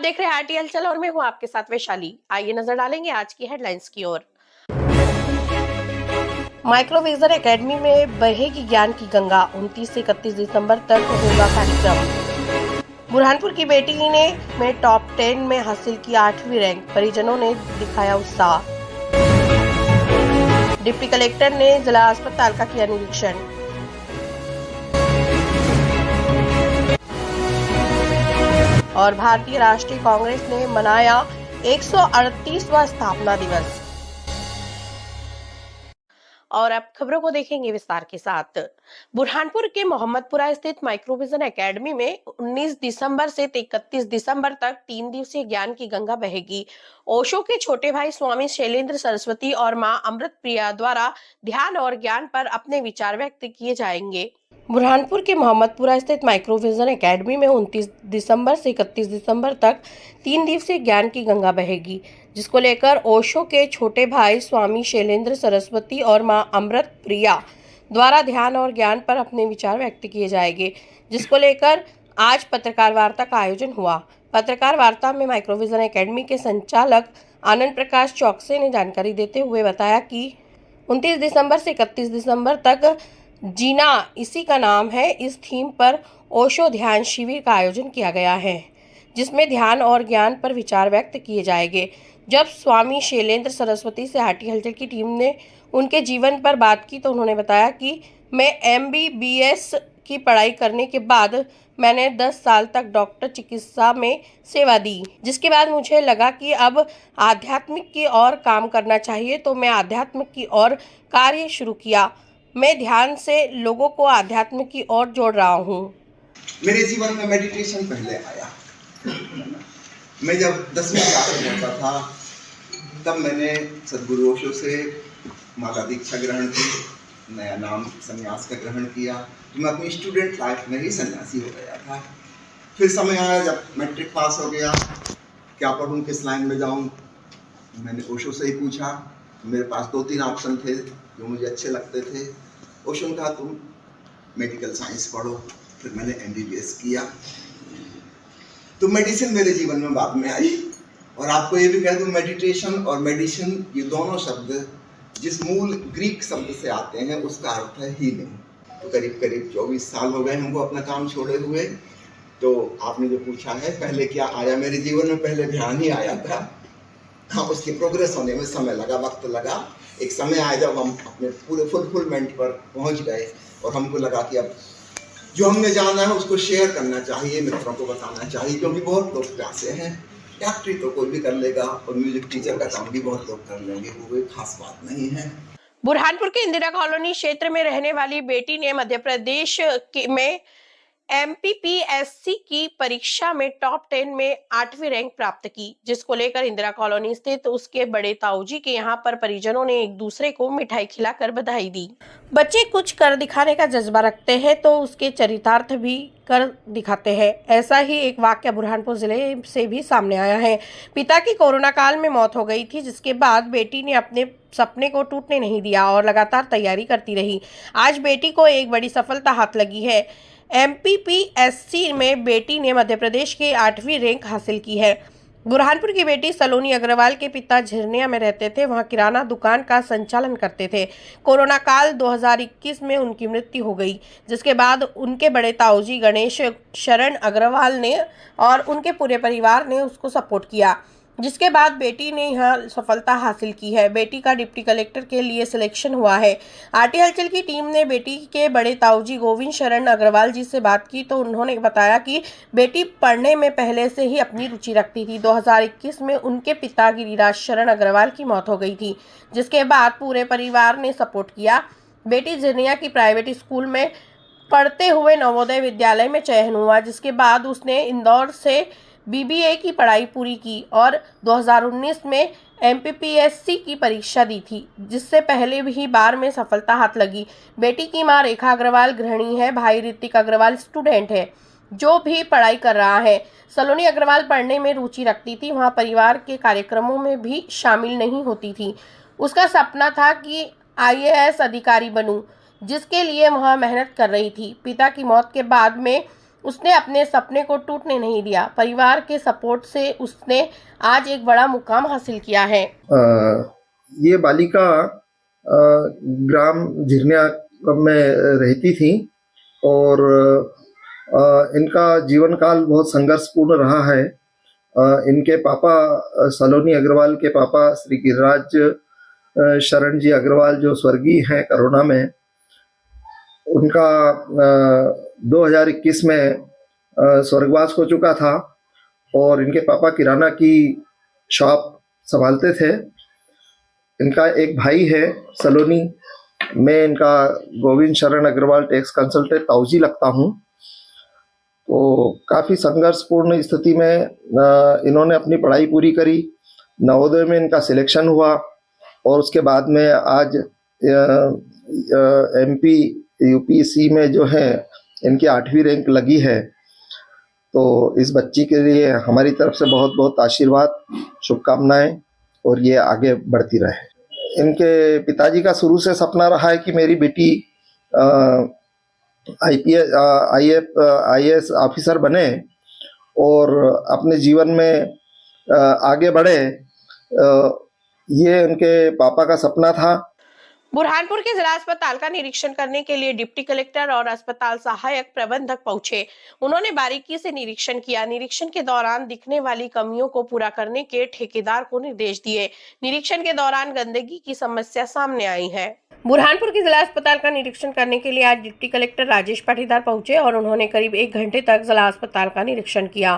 देख रहे हैं आरटी हलचल और मैं हूं आपके साथ वैशाली। आइए नजर डालेंगे आज की हेडलाइंस की ओर। माइक्रोविजन एकेडमी में बहेगी ज्ञान की गंगा। 29 से 31 दिसंबर तक होगा कार्यक्रम। बुरहानपुर की बेटी ने में टॉप 10 में हासिल की 8वीं रैंक। परिजनों ने दिखाया उत्साह। डिप्टी कलेक्टर ने जिला अस्पताल का किया निरीक्षण। और भारतीय राष्ट्रीय कांग्रेस ने मनाया 138वां स्थापना दिवस। और अब खबरों को देखेंगे विस्तार के साथ। बुरहानपुर के मोहम्मदपुरा स्थित माइक्रोविजन एकेडमी में 19 दिसंबर से 31 दिसंबर तक 3 दिवसीय ज्ञान की गंगा बहेगी। ओशो के छोटे भाई स्वामी शैलेंद्र सरस्वती और मां अमृत प्रिया द्वारा ध्यान और ज्ञान पर अपने विचार व्यक्त किए जाएंगे। बुरहानपुर के मोहम्मदपुरा स्थित माइक्रोविजन एकेडमी में 29 दिसंबर से 31 दिसंबर तक 3 दिवसीय ज्ञान की गंगा बहेगी, जिसको लेकर ओशो के छोटे भाई स्वामी शैलेंद्र सरस्वती और मां अमृत प्रिया द्वारा ध्यान और ज्ञान पर अपने विचार व्यक्त किए जाएंगे, जिसको लेकर आज पत्रकार वार्ता का आयोजन हुआ। पत्रकार वार्ता में माइक्रोविजन एकेडमी के संचालक आनंद प्रकाश चौकसे ने जानकारी देते हुए बताया कि 29 दिसंबर से 31 दिसंबर तक जीना इसी का नाम है। इस थीम पर ओशो ध्यान शिविर का आयोजन किया गया है, जिसमें ध्यान और ज्ञान पर विचार व्यक्त किए जाएंगे। जब स्वामी शैलेंद्र सरस्वती से आरटी हलचल की टीम ने उनके जीवन पर बात की तो उन्होंने बताया कि मैं MBBS की पढ़ाई करने के बाद मैंने 10 साल तक डॉक्टर चिकित्सा में सेवा दी, जिसके बाद मुझे लगा कि अब आध्यात्मिक की ओर काम करना चाहिए, तो मैं आध्यात्मिक की ओर कार्य शुरू किया। मैं ध्यान से लोगों को आध्यात्म की ओर जोड़ रहा हूँ। मेरे जीवन में मेडिटेशन पहले आया। मैं जब 10वीं क्लास में होता था तब मैंने सदगुरु ओशो से माला दीक्षा ग्रहण की, नया नाम संन्यास का ग्रहण किया। तो मैं अपनी स्टूडेंट लाइफ में ही सन्यासी हो गया था। फिर समय आया जब मैट्रिक पास हो गया, क्या पढ़ूं, किस लाइन में जाऊं। मैंने ओशो से ही पूछा। मेरे पास 2-3 ऑप्शन थे जो मुझे अच्छे लगते थे। ओशो ने कहा तुम मेडिकल साइंस पढ़ो। फिर मैंने MBBS किया। तो मेडिसिन मेरे जीवन में बाद में आई। और आपको ये भी कह दूं, मेडिटेशन और मेडिसिन ये दोनों शब्द जिस मूल ग्रीक शब्द से आते हैं उसका अर्थ है हीलिंग। तो करीब 24 साल हो गए हमको अपना काम छोड़े हुए। तो आपने जो पूछा है पहले क्या आया मेरे जीवन में, पहले ध्यान ही आया था। हाँ, उसकी प्रोग्रेस होने में समय लगा, वक्त लगा। एक समय आया जब हम अपने पूरे फुलफिलमेंट पर पहुंच गए और हमको लगा कि अब जो हमने जाना है उसको शेयर करना चाहिए, मित्रों को बताना चाहिए, क्योंकि बहुत लोग प्यासे हैं। डॉक्टरी तो कोई भी कर लेगा और म्यूजिक टीचर का काम भी बहुत लोग कर लेंगे, वो कोई खास बात नहीं है। बुरहानपुर के इंदिरा कॉलोनी क्षेत्र में रहने वाली बेटी ने मध्य प्रदेश में MPPSC की परीक्षा में टॉप 10 में 8वीं रैंक प्राप्त की, जिसको लेकर इंदिरा कॉलोनी स्थित उसके बड़े ताऊजी के यहाँ पर परिजनों ने एक दूसरे को मिठाई खिलाकर बधाई दी। बच्चे कुछ कर दिखाने का जज्बा रखते हैं तो उसके चरितार्थ भी कर दिखाते हैं। ऐसा ही एक वाक्य बुरहानपुर जिले से भी सामने आया है। पिता की कोरोना काल में मौत हो गई थी, जिसके बाद बेटी ने अपने सपने को टूटने नहीं दिया और लगातार तैयारी करती रही। आज बेटी को एक बड़ी सफलता हाथ लगी है। MPPSC में बेटी ने मध्य प्रदेश की 8वीं रैंक हासिल की है। बुरहानपुर की बेटी सलोनी अग्रवाल के पिता झिरनिया में रहते थे, वहां किराना दुकान का संचालन करते थे। कोरोना काल 2021 में उनकी मृत्यु हो गई, जिसके बाद उनके बड़े ताऊजी गणेश शरण अग्रवाल ने और उनके पूरे परिवार ने उसको सपोर्ट किया, जिसके बाद बेटी ने यहां सफलता हासिल की है। बेटी का डिप्टी कलेक्टर के लिए सिलेक्शन हुआ है। आरटी हलचल की टीम ने बेटी के बड़े ताऊजी गोविंद शरण अग्रवाल जी से बात की तो उन्होंने बताया कि बेटी पढ़ने में पहले से ही अपनी रुचि रखती थी। 2021 में उनके पिता गिरिराज शरण अग्रवाल की मौत हो गई थी, जिसके बाद पूरे परिवार ने सपोर्ट किया। बेटी झिरनिया की प्राइवेट स्कूल में पढ़ते हुए नवोदय विद्यालय में चयन हुआ, जिसके बाद उसने इंदौर से BBA की पढ़ाई पूरी की और 2019 में MPPSC की परीक्षा दी थी, जिससे पहले भी बार में सफलता हाथ लगी। बेटी की मां रेखा अग्रवाल गृहिणी है, भाई ऋतिक अग्रवाल स्टूडेंट है जो भी पढ़ाई कर रहा है। सलोनी अग्रवाल पढ़ने में रुचि रखती थी, वहां परिवार के कार्यक्रमों में भी शामिल नहीं होती थी। उसका सपना था कि IAS अधिकारी बनूं, जिसके लिए वह मेहनत कर रही थी। पिता की मौत के बाद में उसने अपने सपने को टूटने नहीं दिया। परिवार के सपोर्ट से उसने आज एक बड़ा मुकाम हासिल किया है। ये बालिका ग्राम झिरनिया में रहती थी और इनका जीवन काल बहुत संघर्षपूर्ण रहा है। इनके पापा सलोनी अग्रवाल के पापा श्री गिरिराज शरण जी अग्रवाल जो स्वर्गीय हैं कोरोना में, उनका 2021 में स्वर्गवास हो चुका था और इनके पापा किराना की शॉप संभालते थे। इनका एक भाई है सलोनी में, इनका गोविंद शरण अग्रवाल टैक्स कंसल्टेंट ताऊजी लगता हूँ। तो काफ़ी संघर्षपूर्ण स्थिति में इन्होंने अपनी पढ़ाई पूरी करी। नवोदय में इनका सिलेक्शन हुआ और उसके बाद में आज MP UPSC में जो है इनकी 8वीं रैंक लगी है। तो इस बच्ची के लिए हमारी तरफ से बहुत बहुत आशीर्वाद, शुभकामनाएं और ये आगे बढ़ती रहे। इनके पिताजी का शुरू से सपना रहा है कि मेरी बेटी IAS ऑफिसर बने और अपने जीवन में आगे बढ़े। ये उनके पापा का सपना था। बुरहानपुर के जिला अस्पताल का निरीक्षण करने के लिए डिप्टी कलेक्टर और अस्पताल सहायक प्रबंधक पहुंचे। उन्होंने बारीकी से निरीक्षण किया। निरीक्षण के दौरान दिखने वाली कमियों को पूरा करने के ठेकेदार को निर्देश दिए। निरीक्षण के दौरान गंदगी की समस्या सामने आई है। बुरहानपुर के जिला अस्पताल का निरीक्षण करने के लिए आज डिप्टी कलेक्टर राजेश पाटीदार पहुंचे और उन्होंने करीब 1 घंटे तक जिला अस्पताल का निरीक्षण किया।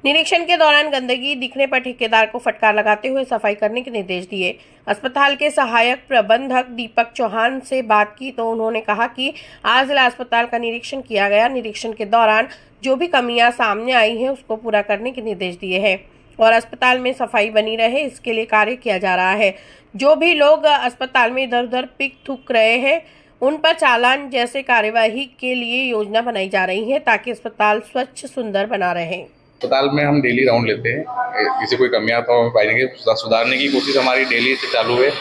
निरीक्षण के दौरान गंदगी दिखने पर ठेकेदार को फटकार लगाते हुए सफाई करने के निर्देश दिए। अस्पताल के सहायक प्रबंधक दीपक चौहान से बात की तो उन्होंने कहा कि आज जिला अस्पताल का निरीक्षण किया गया। निरीक्षण के दौरान जो भी कमियां सामने आई हैं उसको पूरा करने के निर्देश दिए हैं और अस्पताल में सफाई बनी रहे इसके लिए कार्य किया जा रहा है। जो भी लोग अस्पताल में इधर उधर पिक थूक रहे हैं उन पर चालान जैसे कार्यवाही के लिए योजना बनाई जा रही है ताकि अस्पताल स्वच्छ सुंदर बना रहे। अस्पताल में हम डेली राउंड लेते हैं, किसी कोई कमियां तो हम पाएंगे, सुधारने की कोशिश हमारी डेली से चालू है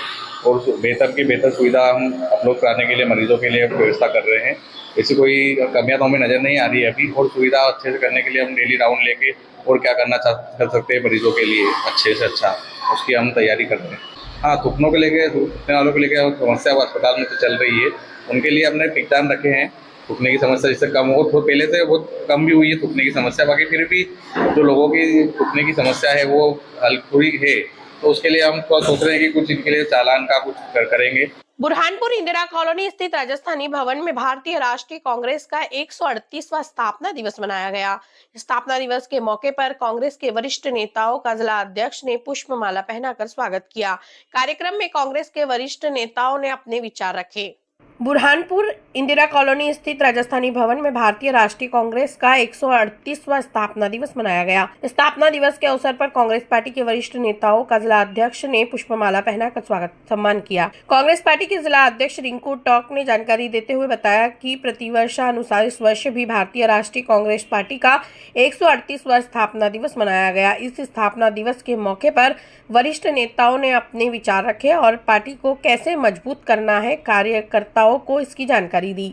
और बेहतर की बेहतर सुविधा हम अपलोड कराने के लिए मरीजों के लिए व्यवस्था कर रहे हैं। ऐसी कोई कमियां तो हमें नज़र नहीं आ रही है अभी और सुविधा अच्छे से करने के लिए हम डेली राउंड लेके और क्या कर सकते हैं मरीजों के लिए अच्छे से अच्छा, उसकी हम तैयारी कर रहे हैं। हाँ, थूकने वालों को लेकर समस्या अस्पताल में तो चल रही है, उनके लिए हमने पिकदान रखे हैं। थूकने की समस्या जिससे कम हो, तो पहले से बहुत कम भी हुई है थूकने की समस्या, बाकी फिर भी जो लोगों की थूकने की समस्या है वो हल हुई है, तो उसके लिए हम सोच रहे हैं कि कुछ इनके लिए चालान का कुछ करेंगे। बुरहानपुर इंदिरा कॉलोनी स्थित राजस्थानी भवन में भारतीय राष्ट्रीय कांग्रेस का 138वां स्थापना दिवस मनाया गया। स्थापना दिवस के मौके पर कांग्रेस के वरिष्ठ नेताओं का जिला अध्यक्ष ने पुष्पमाला पहनाकर स्वागत किया। कार्यक्रम में कांग्रेस के वरिष्ठ नेताओं ने अपने विचार रखे। बुरहानपुर इंदिरा कॉलोनी स्थित राजस्थानी भवन में भारतीय राष्ट्रीय कांग्रेस का 138वां स्थापना दिवस मनाया गया। स्थापना दिवस के अवसर पर कांग्रेस पार्टी के वरिष्ठ नेताओं का जिला अध्यक्ष ने पुष्पमाला पहनाकर स्वागत सम्मान किया। कांग्रेस पार्टी के जिला अध्यक्ष रिंकू टॉक ने जानकारी देते हुए बताया कि प्रतिवर्षानुसार इस वर्ष भी भारतीय राष्ट्रीय कांग्रेस पार्टी का 138वां स्थापना दिवस मनाया गया। इस स्थापना दिवस के मौके पर वरिष्ठ नेताओं ने अपने विचार रखे और पार्टी को कैसे मजबूत करना है कार्यकर्ताओं को इसकी जानकारी दी।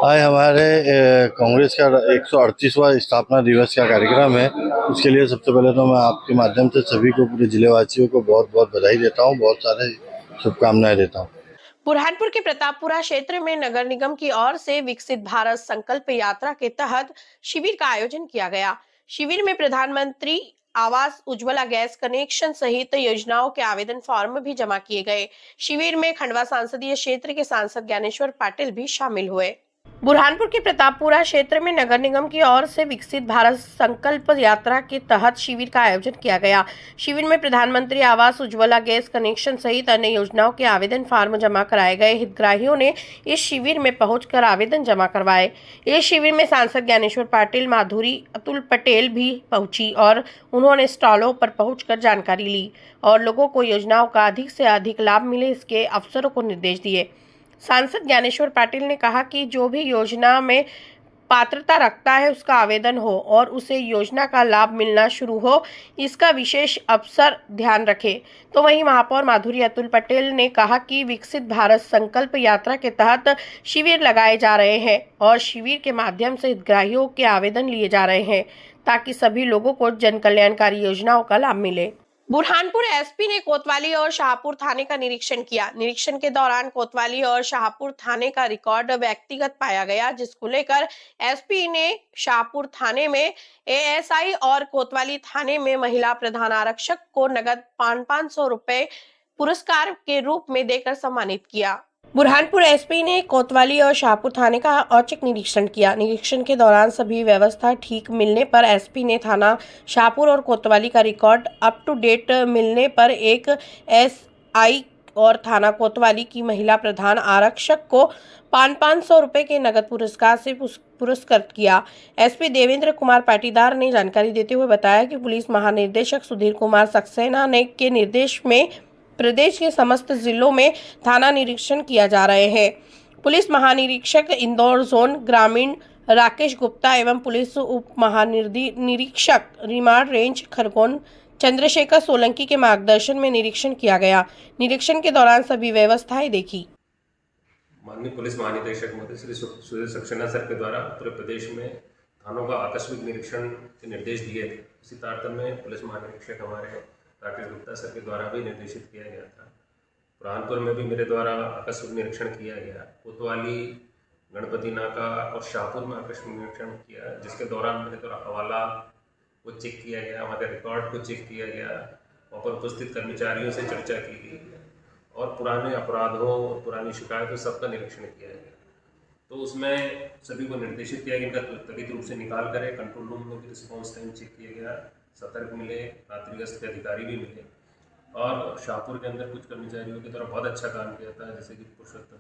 आज हमारे कांग्रेस का 138वां स्थापना दिवस का कार्यक्रम है। उसके लिए सबसे पहले तो मैं आपके माध्यम से सभी को, पूरे जिले वासियों को बहुत बहुत बधाई देता हूँ, बहुत सारे शुभकामनाएं देता हूँ। बुरहानपुर के प्रतापपुरा क्षेत्र में नगर निगम की ओर से विकसित भारत संकल्प यात्रा के तहत शिविर का आयोजन किया गया। शिविर में प्रधानमंत्री आवास उज्ज्वला गैस कनेक्शन सहित योजनाओं के आवेदन फॉर्म भी जमा किए गए। शिविर में खंडवा संसदीय क्षेत्र के सांसद ज्ञानेश्वर पाटिल भी शामिल हुए। बुरहानपुर के प्रतापपुरा क्षेत्र में नगर निगम की ओर से विकसित भारत संकल्प यात्रा के तहत शिविर का आयोजन किया गया। शिविर में प्रधानमंत्री आवास उज्ज्वला गैस कनेक्शन सहित अन्य योजनाओं के आवेदन फॉर्म जमा कराए गए। हितग्राहियों ने इस शिविर में पहुंचकर आवेदन जमा करवाए। इस शिविर में सांसद ज्ञानेश्वर पाटिल, माधुरी अतुल पटेल भी पहुंची और उन्होंने स्टॉलों पर पहुंचकर जानकारी ली और लोगों को योजनाओं का अधिक से अधिक लाभ मिले इसके अफसरों को निर्देश दिए। सांसद ज्ञानेश्वर पाटिल ने कहा कि जो भी योजना में पात्रता रखता है उसका आवेदन हो और उसे योजना का लाभ मिलना शुरू हो, इसका विशेष अवसर ध्यान रखे। तो वहीं महापौर माधुरी अतुल पटेल ने कहा कि विकसित भारत संकल्प यात्रा के तहत शिविर लगाए जा रहे हैं और शिविर के माध्यम से हितग्राहियों के आवेदन लिए जा रहे हैं ताकि सभी लोगों को जन कल्याणकारी योजनाओं का लाभ मिले। बुरहानपुर एसपी ने कोतवाली और शाहपुर थाने का निरीक्षण किया। निरीक्षण के दौरान कोतवाली और शाहपुर थाने का रिकॉर्ड व्यक्तिगत पाया गया, जिसको लेकर एसपी ने शाहपुर थाने में एएसआई और कोतवाली थाने में महिला प्रधान आरक्षक को नगद 500 रुपए पुरस्कार के रूप में देकर सम्मानित किया। बुरहानपुर एसपी ने कोतवाली और शाहपुर थाने का औचक निरीक्षण किया। निरीक्षण के दौरान सभी व्यवस्था ठीक मिलने पर एसपी ने थाना शाहपुर और कोतवाली का रिकॉर्ड अप टू डेट मिलने पर एक एसआई और थाना कोतवाली की महिला प्रधान आरक्षक को 500 रुपए के नगद पुरस्कार से पुरस्कृत किया। एसपी देवेंद्र कुमार पाटीदार ने जानकारी देते हुए बताया कि पुलिस महानिदेशक सुधीर कुमार सक्सेना ने के निर्देश में प्रदेश के समस्त जिलों में थाना निरीक्षण किया जा रहे हैं। पुलिस महानिरीक्षक इंदौर जोन ग्रामीण राकेश गुप्ता एवं पुलिस उप महानिरीक्षक रिमांड रेंज खरगोन चंद्रशेखर सोलंकी के मार्गदर्शन में निरीक्षण किया गया। निरीक्षण के दौरान सभी व्यवस्थाएं देखी। माननीय पुलिस महानिदेशक महोदय श्री सुधीर सक्सेना सर के द्वारा पूरे प्रदेश में थानों का आकस्मिक निरीक्षण के निर्देश दिए थे। इसी तारतम्य में पुलिस महानिरीक्षक हमारे राकेश गुप्ता सर के द्वारा भी निर्देशित किया गया था। बुरहानपुर में भी मेरे द्वारा आकस्मिक निरीक्षण किया गया। कोतवाली, गणपति नाका और शाहपुर में आकस्मिक निरीक्षण किया, जिसके दौरान मेरे द्वारा हवाला को चेक किया गया, हमारे रिकॉर्ड को चेक किया गया, वहाँ पर उपस्थित कर्मचारियों से चर्चा की गई और पुराने अपराधों और पुरानी शिकायतों सबका निरीक्षण किया गया। तो उसमें सभी को निर्देशित किया गया इनका त्वरित रूप से निकाल करें। कंट्रोल रूम में भी रिस्पॉन्स टाइम चेक किया गया, सतर्क मिले, रात्रि गश्त के अधिकारी भी मिले और शाहपुर के अंदर कुछ कर्मचारियों के द्वारा बहुत अच्छा काम किया था, जैसे कि पुरुषोत्तम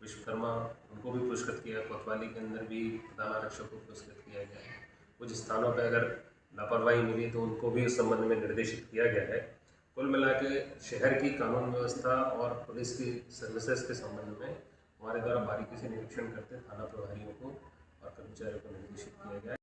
विश्वकर्मा, उनको भी पुरस्कृत किया। कोतवाली के अंदर भी प्रधान आरक्षक को पुरस्कृत किया गया है। कुछ स्थानों पर अगर लापरवाही मिली तो उनको भी इस संबंध में निर्देशित किया गया है। कुल मिला के शहर की कानून व्यवस्था और पुलिस की सर्विसेज के संबंध में हमारे द्वारा बारीकी से निरीक्षण करते थाना प्रभारियों को और कर्मचारियों को निर्देशित किया गया है।